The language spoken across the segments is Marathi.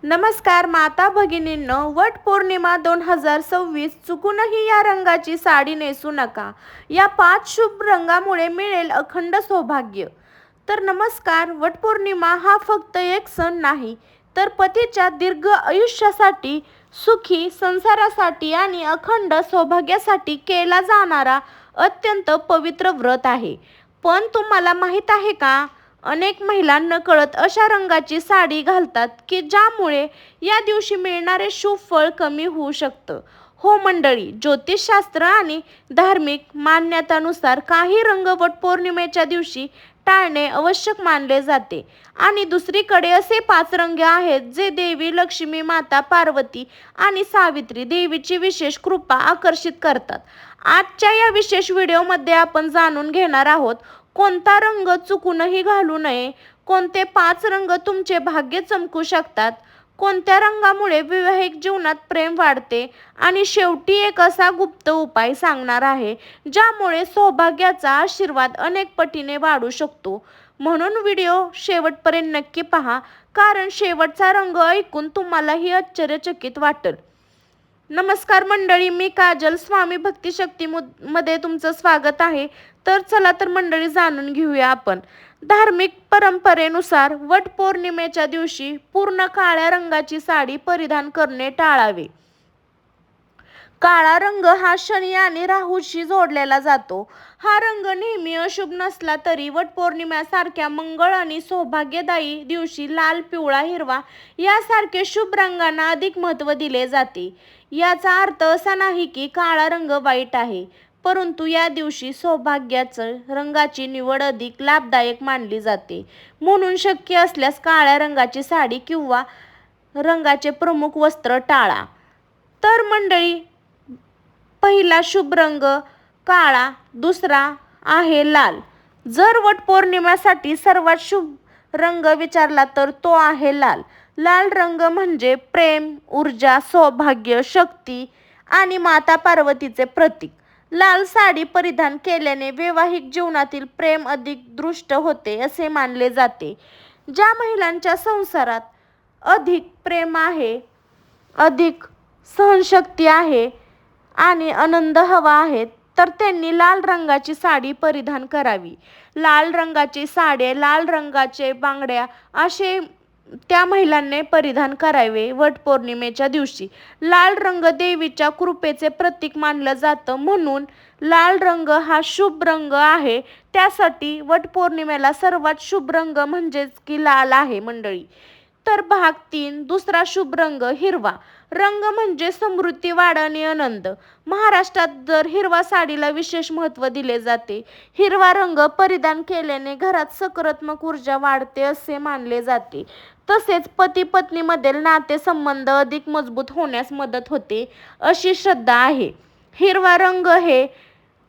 नमस्कार माता भगिनींनो, वट पौर्णिमा 2026 चुकूनही या रंगाची साडी नेसू नका. या 5 शुभ रंगामुळे मिळेल अखंड सौभाग्य. तर नमस्कार, वटपौर्णिमा हा फक्त एक सण नाही, तर पतीच्या दीर्घ आयुष्यासाठी, सुखी संसारासाठी आणि अखंड सौभाग्यासाठी केला जाणारा अत्यंत पवित्र व्रत आहे. पण तुम्हाला माहीत आहे का? अनेक महिला नकळत अशा रंगाची साडी घालतात की ज्यामुळे या दिवशी मिळणारे शुभ फळ कमी होऊ शकतं. हो मंडळी, ज्योतिषशास्त्र आणि धार्मिक मान्यतानुसार काही रंग वटपौर्णिमेच्या दिवशी टाळणे आवश्यक मानले जाते आणि दुसरीकडे असे 5 रंग आहेत जे देवी लक्ष्मी, माता पार्वती आणि सावित्री देवीची विशेष कृपा आकर्षित करतात. आजच्या या विशेष व्हिडिओमध्ये आपण जाणून घेणार आहोत कोणता रंग चुकूनही घालू नये, कोणते 5 रंग तुमचे भाग्य चमकू शकतात, कोणत्या रंगामुळे वैवाहिक जीवनात प्रेम वाढते आणि शेवटी एक असा गुप्त उपाय सांगणार आहे ज्यामुळे सौभाग्याचा आशीर्वाद अनेक पटीने वाढू शकतो. म्हणून व्हिडिओ शेवटपर्यंत नक्की पहा, कारण शेवटचा रंग ऐकून तुम्हालाही आश्चर्यचकित वाटेल. नमस्कार मंडळी, मी काजल, स्वामी भक्ती शक्ती मध्ये तुमचं स्वागत आहे. तर चला तर मंडळी, जाणून घेऊया आपण. धार्मिक परंपरेनुसार वट पौर्णिमेच्या दिवशी पूर्ण काळ्या रंगाची साडी परिधान करणे टाळावे. काळा रंग हा शनी आणि राहूशी जोडलेला जातो. हा रंग नेहमी अशुभ नसला तरी वटपौर्णिमेसारख्या मंगळ आणि सौभाग्यदायी दिवशी लाल, पिवळा, हिरवा यासारखे शुभ रंगांना अधिक महत्त्व दिले जाते. याचा अर्थ असा नाही की काळा रंग वाईट आहे, परंतु या दिवशी सौभाग्याच्या रंगाची निवड अधिक लाभदायक मानली जाते. म्हणून शक्य असल्यास काळ्या रंगाची साडी किंवा रंगाचे प्रमुख वस्त्र टाळा. तर मंडळी, पहिला शुभ रंग काळा, दुसरा आहे लाल. जर वटपौर्णिमेसाठी सर्वात शुभ रंग विचारला तर तो आहे लाल. लाल रंग म्हणजे प्रेम, ऊर्जा, सौभाग्य, शक्ती आणि माता पार्वतीचे प्रतीक. लाल साडी परिधान केल्याने वैवाहिक जीवनातील प्रेम अधिक दृढ होते असे मानले जाते. ज्या महिलांच्या संसारात अधिक प्रेम आहे, अधिक सहनशक्ती आहे आणि आनंद हवा आहे, तर त्यांनी लाल रंगाची साडी परिधान करावी. लाल रंगाची साडी, लाल रंगाचे बांगड्या असे त्या महिलांनी परिधान करावे वटपौर्णिमेच्या दिवशी. लाल रंग देवीच्या कृपेचे प्रतीक मानलं जातं, म्हणून लाल रंग हा शुभ रंग आहे. त्यासाठी वटपौर्णिमेला सर्वात शुभ रंग म्हणजेच की लाल आहे मंडळी. तर भाग 3, दुसरा शुभ रंग हिरवा. रंग म्हणजे समृद्धी, वाढ आणि आनंद. महाराष्ट्रात तर हिरवा साडीला विशेष महत्त्व दिले जाते. हिरवा रंग परिधान केल्याने घरात सकारात्मक ऊर्जा वाढते असे मानले जाते. तसेच पती पत्नीमधील नातेसंबंध अधिक मजबूत होण्यास मदत होते अशी श्रद्धा आहे. हिरवा रंग हे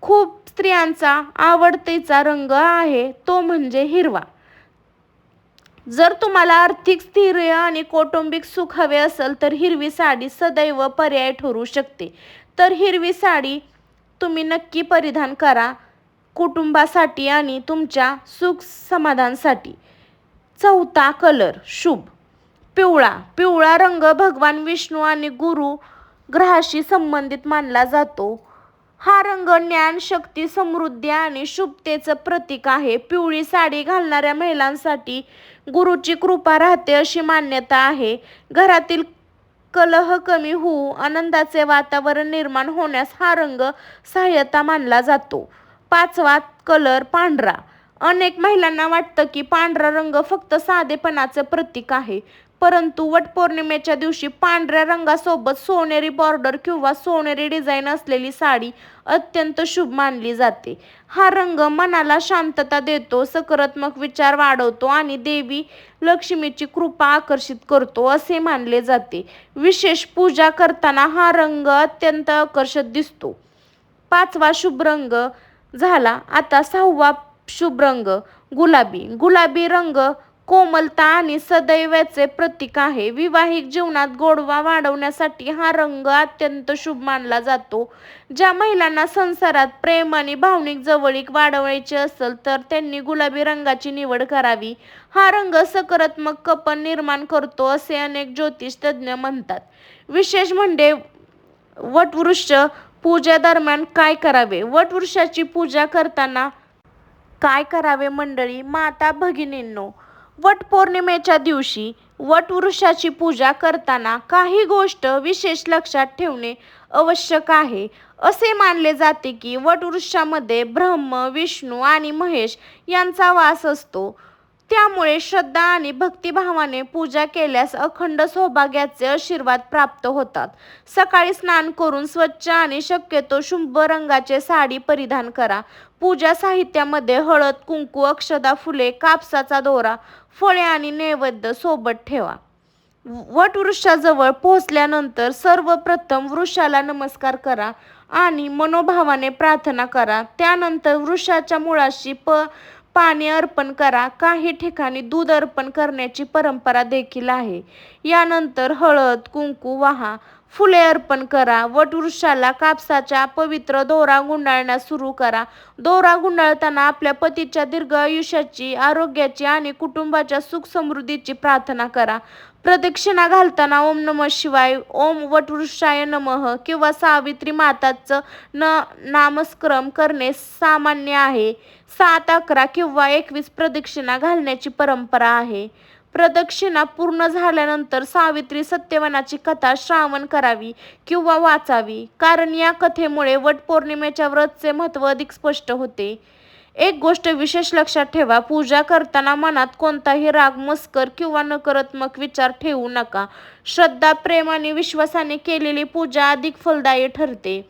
खूप स्त्रियांचा आवडतीचा रंग आहे, तो म्हणजे हिरवा. जर तुम्हाला आर्थिक स्थैर्य आणि कौटुंबिक सुख हवे असेल तर हिरवी साडी सदैव पर्याय ठरू शकते. तर हिरवी साडी तुम्ही नक्की परिधान करा, कुटुंबासाठी आणि तुमच्या सुख समाधानासाठी. चौथा कलर शुभ पिवळा. पिवळा रंग भगवान विष्णू आणि गुरु ग्रहाशी संबंधित मानला जातो. हा रंग ज्ञान, शक्ती, समृद्धी आणि शुभतेचं प्रतीक आहे. पिवळी साडी घालणाऱ्या महिलांसाठी गुरुची कृपा राहते अशी मान्यता आहे. घरातील कलह कमी होऊ, आनंदाचे वातावरण निर्माण होण्यास हा रंग सहाय्यता मानला जातो. पाचवा कलर पांढरा. अनेक महिलांना वाटतं की पांढरा रंग फक्त साधेपणाचं प्रतीक आहे, परंतु वटपौर्णिमेच्या दिवशी पांढऱ्या रंगासोबत सोनेरी बॉर्डर किंवा सोनेरी डिझाईन असलेली साडी अत्यंत शुभ मानली जाते. हा रंग मनाला शांतता देतो, सकारात्मक विचार वाढवतो आणि देवी लक्ष्मीची कृपा आकर्षित करतो असे मानले जाते. विशेष पूजा करताना हा रंग अत्यंत आकर्षक दिसतो. 5वा शुभ रंग झाला. आता 6वा शुभ रंग गुलाबी. गुलाबी रंग कोमलता आणि सदैवाचे प्रतीक आहे. विवाहिक जीवनात गोडवा वाढवण्यासाठी हा रंग अत्यंत शुभ मानला जातो. ज्या महिलांना संसारात प्रेम आणि भावनिक जवळीक वाढवायची असेल तर त्यांनी गुलाबी रंगाची निवड करावी. हा रंग सकारात्मक कंपन निर्माण करतो असे अनेक ज्योतिष तज्ज्ञ म्हणतात. विशेष म्हणजे वटवृक्ष पूजेदरम्यान काय करावे. वटवृक्षाची पूजा करताना काय करावे मंडळी? माता भगिनींनो, वटपौर्णिमेच्या दिवशी वटवृक्षाची पूजा करताना काही गोष्ट विशेष लक्षात ठेवणे आवश्यक आहे. असे मानले जाते की वटवृक्षामध्ये ब्रह्मा, विष्णू आणि महेश यांचा वास असतो. त्यामुळे श्रद्धा आणि भक्तिभावाने पूजा केल्यास अखंड सौभाग्याचे आशीर्वाद प्राप्त होतात. सकाळी स्नान करून स्वच्छ आणि शक्यतो शुभ रंगाची साडी परिधान करा. पूजा साहित्यामध्ये हळद, कुंकू, अक्षता, फुले, कापसाचा दोरा, फळे आणि नैवेद्य सोबत ठेवा. वटवृक्षाजवळ पोहोचल्यानंतर सर्वप्रथम वृक्षाला नमस्कार करा आणि मनोभावाने प्रार्थना करा. त्यानंतर वृक्षाच्या मुळाशी पाणी अर्पण करा. काही ठिकाणी दूध अर्पण करण्याची परंपरा देखील आहे. यानंतर हळद, कुंकू वाहा, फुले अर्पण करा. वटवृक्षाला कापसाचा पवित्र दोरा गुंडाळण्यास सुरू करा. दोरा गुंडाळताना आपल्या पतीच्या दीर्घ आयुष्याची, आरोग्याची आणि कुटुंबाच्या सुख समृद्धीची प्रार्थना करा. प्रदक्षिणा घालताना ओम नमः शिवाय, ओम वटवृक्षाय नमः किंवा सावित्री माताचं नामस्मरण करणे सामान्य आहे. 7, 11 किंवा 21 प्रदक्षिणा घालण्याची परंपरा आहे. प्रदक्षिणा पूर्ण झाल्यानंतर सावित्री सत्यवानाची कथा श्रावण करावी किंवा वाचावी, कारण या कथेमुळे वटपौर्णिमेच्या व्रतचे महत्त्व अधिक स्पष्ट होते. एक गोष्ट विशेष लक्षात ठेवा, पूजा करताना मनात कोणताही राग, मत्सर किंवा नकारात्मक विचार ठेवू नका. श्रद्धा, प्रेम आणि विश्वासाने केलेली पूजा अधिक फलदायी ठरते.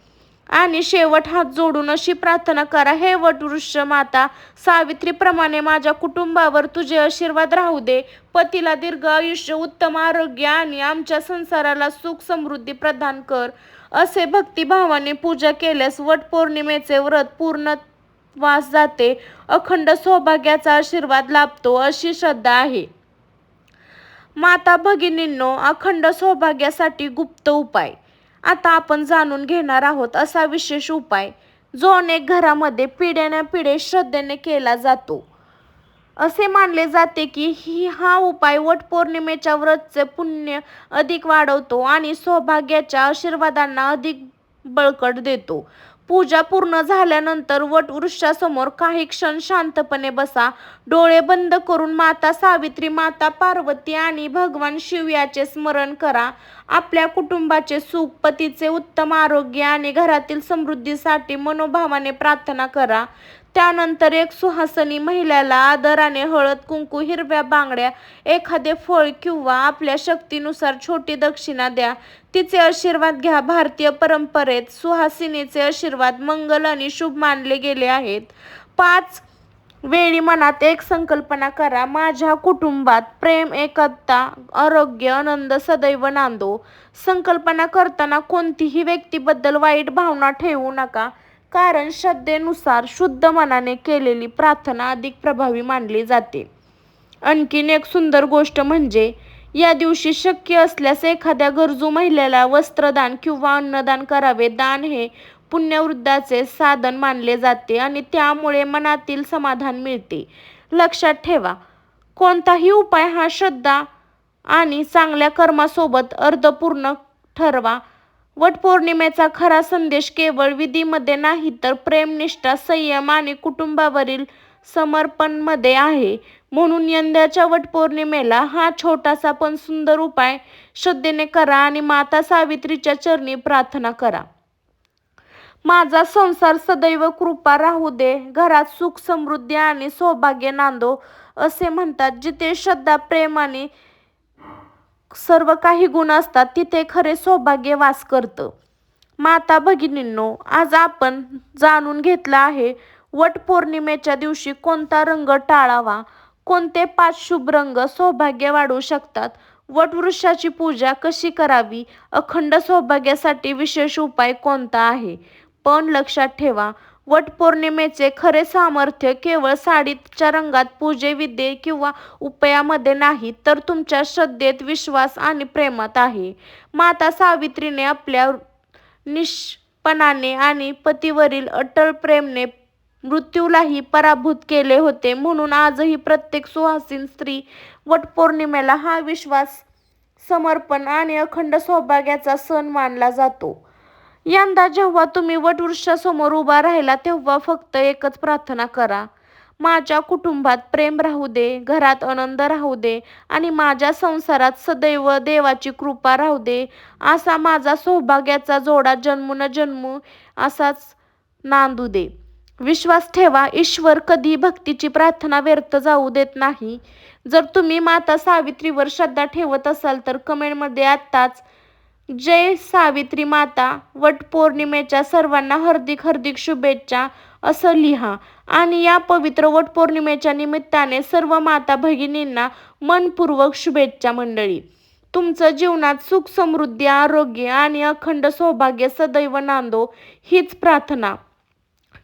आणि शेवट हात जोडून अशी प्रार्थना करा, हे वटवृक्ष माता सावित्रीप्रमाणे माझ्या कुटुंबावर तुझे आशीर्वाद राहू दे. पतीला दीर्घ आयुष्य, उत्तम आरोग्य आणि आमच्या संसाराला सुख समृद्धी प्रदान कर. असे भक्तिभावाने पूजा केल्यास वटपौर्णिमेचे व्रत पूर्ण वास जाते, अखंड सौभाग्याचा आशीर्वाद लाभतो, अशी श्रद्धा आहे. माता भगिनींनो, अखंड सौभाग्यासाठी गुप्त उपाय आता आपण जाणून घेणार आहोत. असा विशेष उपाय जो अनेक घरामध्ये पिढ्यानपिढे श्रद्धेने केला जातो. असे मानले जाते की हा उपाय वटपौर्णिमेच्या व्रतचे पुण्य अधिक वाढवतो आणि सौभाग्याच्या आशीर्वादांना अधिक बळकट देतो. पूजा पूर्ण झाल्यानंतर वटवृक्षासमोर काही क्षण शांतपणे बसा. डोळे बंद करून माता सावित्री, माता पार्वती आणि भगवान शिव याचे स्मरण करा. आपल्या कुटुंबाचे सुख, पतीचे उत्तम आरोग्य आणि घरातील समृद्धीसाठी मनोभावाने प्रार्थना करा. त्यानंतर एक सुहासिनी महिलेला आदराने हळद, कुंकू, हिरव्या बांगड्या, एखादे फळ किंवा आपल्या शक्तीनुसार छोटी दक्षिणा द्या. तिचे आशीर्वाद घ्या. भारतीय परंपरेत सुहासिनीचे आशीर्वाद मंगल आणि शुभ मानले गेले आहेत. 5 वेळी मनात एक संकल्पना करा, माझ्या कुटुंबात प्रेम, एकता, आरोग्य, आनंद सदैव नांदो. संकल्पना करताना कोणतीही व्यक्तीबद्दल वाईट भावना ठेवू नका, कारण श्रद्धेनुसार शुद्ध मनाने केलेली प्रार्थना अधिक प्रभावी मानली जाते. आणखीन एक सुंदर गोष्ट म्हणजे या दिवशी शक्य असल्यास एखाद्या गरजू महिलेला वस्त्रदान किंवा अन्नदान करावे. दान हे पुण्यवृद्धीचे साधन मानले जाते आणि त्यामुळे मनातील समाधान मिळते. लक्षात ठेवा, कोणताही उपाय हा श्रद्धा आणि चांगल्या कर्मासोबत अर्थपूर्ण ठरवा. वटपौर्णिमेचा खरा संदेश केवळ विधीमध्ये नाही तर प्रेम, निष्ठा, संयम आणि कुटुंबावरील समर्पणमध्ये आहे. म्हणून यंदाच्या वटपौर्णिमेला हा छोटासा पण सुंदर उपाय श्रद्धेने करा आणि माता सावित्रीच्या चरणी प्रार्थना करा. माझा संसार सदैव कृपा राहू दे, घरात सुख, समृद्धी आणि सौभाग्य नांदो. असे म्हणतात, जिथे श्रद्धा, प्रेम आणि सर्व काही गुण असतात तिथे खरे सौभाग्य वास करतं. माता भगिनींनो, आज आपण जाणून घेतलं आहे वटपौर्णिमेच्या दिवशी कोणता रंग टाळावा, कोणते 5 शुभ रंग सौभाग्य वाढवू शकतात, वटवृक्षाची पूजा कशी करावी, अखंड सौभाग्यासाठी विशेष उपाय कोणता आहे. पण लक्षात ठेवा, वटपौर्णिमेचे खरे सामर्थ्य केवळ साडीच्या रंगात, पूजेविधी किंवा उपायामध्ये नाही, तर तुमच्या श्रद्धेत, विश्वास आणि प्रेमात आहे. माता सावित्रीने आपल्या निष्पणाने आणि पतीवरील अटळ प्रेमाने मृत्यूलाही पराभूत केले होते. म्हणून आजही प्रत्येक सुहासिन स्त्री वटपौर्णिमेला हा विश्वास, समर्पण आणि अखंड सौभाग्याचा सण मानला जातो. यंदा जेव्हा तुम्ही वटवृक्षासमोर उभा राहिला, तेव्हा फक्त एकच प्रार्थना करा: माझ्या कुटुंबात प्रेम राहू दे, घरात आनंद राहू दे आणि माझ्या संसारात सदैव देवाची कृपा राहू दे. असा माझा सौभाग्याचा जोडा जन्मोनजन्म असाच नांदू दे. विश्वास ठेवा, ईश्वर कधी भक्तीची प्रार्थना व्यर्थ जाऊ देत नाही. जर तुम्ही माता सावित्रीवर श्रद्धा ठेवत असाल तर कमेंटमध्ये आत्ताच जय सावित्री माता, वटपौर्णिमेच्या सर्वांना हार्दिक हार्दिक शुभेच्छा असं लिहा. आणि या पवित्र वटपौर्णिमेच्या निमित्ताने सर्व माता भगिनींना मनपूर्वक शुभेच्छा मंडळी. तुमचं जीवनात सुख, समृद्धी, आरोग्य आणि अखंड सौभाग्य सदैव नांदो हीच प्रार्थना.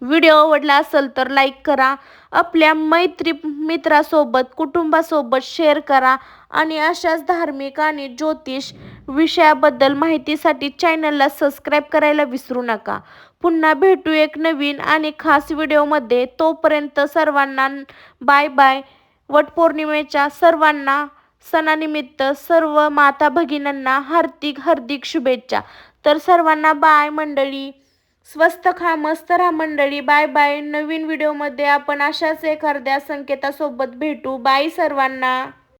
व्हिडिओ आवडला असेल तर लाईक करा, आपल्या मित्रासोबत, कुटुंबासोबत शेअर करा आणि अशाच धार्मिक आणि ज्योतिष विषयाबद्दल माहितीसाठी चॅनलला सबस्क्राईब करायला विसरू नका. पुन्हा भेटू एक नवीन आणि खास व्हिडिओमध्ये. तोपर्यंत सर्वांना बाय बाय. वटपौर्णिमेच्या सर्वांना सणानिमित्त सर्व माता भगिनींना हार्दिक हार्दिक शुभेच्छा. तर सर्वांना बाय मंडळी. स्वस्त खा, मस्त राहा मंडळी. Bye bye. नवीन व्हिडिओमध्ये आपण अशाच एखाद्या संकेतासोबत भेटू. बाय सर्वांना.